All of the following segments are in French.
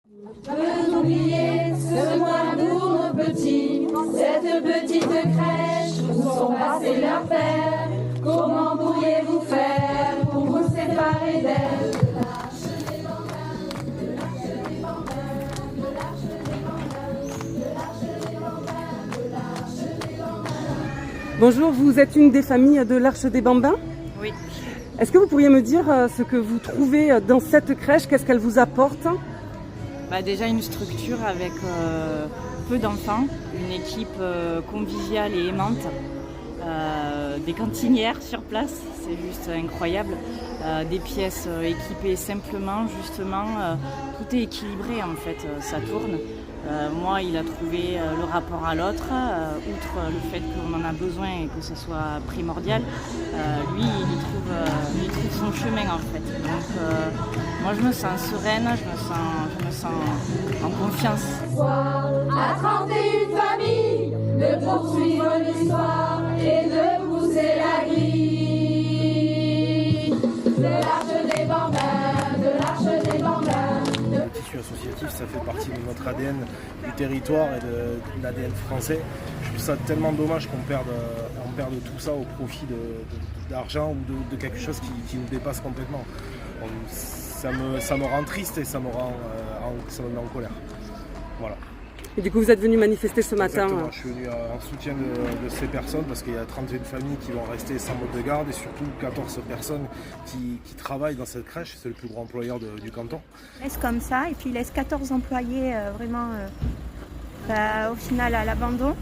Peut oublier ce mois d'août petit, cette petite crèche où sont passés leurs pères. Comment pourriez-vous faire pour vous séparer d'elle? Bonjour, vous êtes une des familles de l'Arche des Bambins? Oui. Est-ce que vous pourriez me dire ce que vous trouvez dans cette crèche? Qu'est-ce qu'elle vous apporte? Déjà une structure avec peu d'enfants, une équipe conviviale et aimante, des cantinières sur place, c'est juste incroyable, des pièces équipées simplement, justement, tout est équilibré en fait, ça tourne. Moi, il a trouvé le rapport à l'autre, outre le fait qu'on en a besoin et que ce soit primordial, lui, il trouve son chemin en fait. Donc, moi, je me sens sereine, je me sens en confiance. À 31 familles, de poursuivre l'histoire et de pousser la grille. De l'Arche des Bambins, de l'Arche des Bambins. Le tissu associatif, ça fait partie de notre ADN du territoire et de l'ADN français. Je trouve ça tellement dommage qu'on perde tout ça au profit d'argent ou de quelque chose qui nous dépasse complètement. Ça me rend triste et ça me met en colère. Voilà. Et du coup, vous êtes venu manifester ce matin? Exactement. Je suis venu en soutien de ces personnes parce qu'il y a 31 familles qui vont rester sans mode de garde et surtout 14 personnes qui travaillent dans cette crèche. C'est le plus gros employeur du canton. Il laisse comme ça et puis il laisse 14 employés au final à l'abandon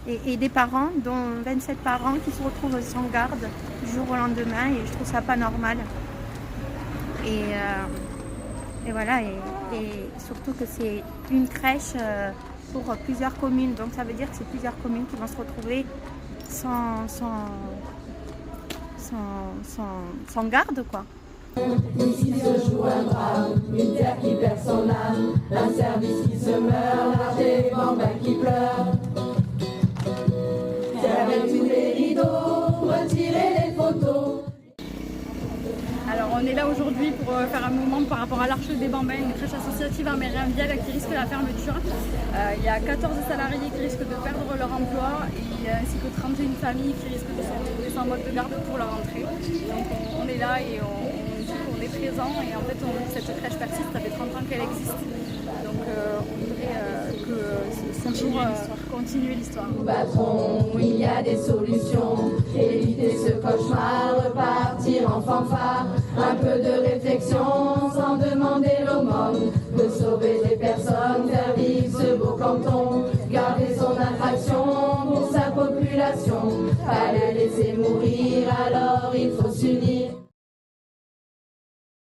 et des parents, dont 27 parents qui se retrouvent sans garde du jour au lendemain et je trouve ça pas normal. Et voilà, et surtout que c'est une crèche pour plusieurs communes, donc ça veut dire que c'est plusieurs communes qui vont se retrouver sans garde, quoi. Ici se joue un drame, une terre qui perd son âme, un service qui se meurt, l'Arche des Bambins qui pleure. Fermez tous les rideaux, retirez les photos. Alors on est là aujourd'hui pour faire un mouvement par rapport à l'Arche des Bambins, une crèche associative amérindienne qui risque la fermeture. Il y a 14 salariés qui risquent de perdre leur emploi ainsi que 31 familles qui risquent de se retrouver sans mode de garde pour leur rentrée. Donc on est là et on est présent et en fait cette crèche persiste, ça fait 30 ans qu'elle existe. Donc on voudrait que continuer l'histoire. Nous battrons, il y a des solutions. Éviter ce cauchemar, repartir en fanfare. Un peu de réflexion sans demander l'aumône. De sauver des personnes, faire vivre ce beau canton. Garder son attraction pour sa population. Pas le laisser mourir, alors il faut s'unir.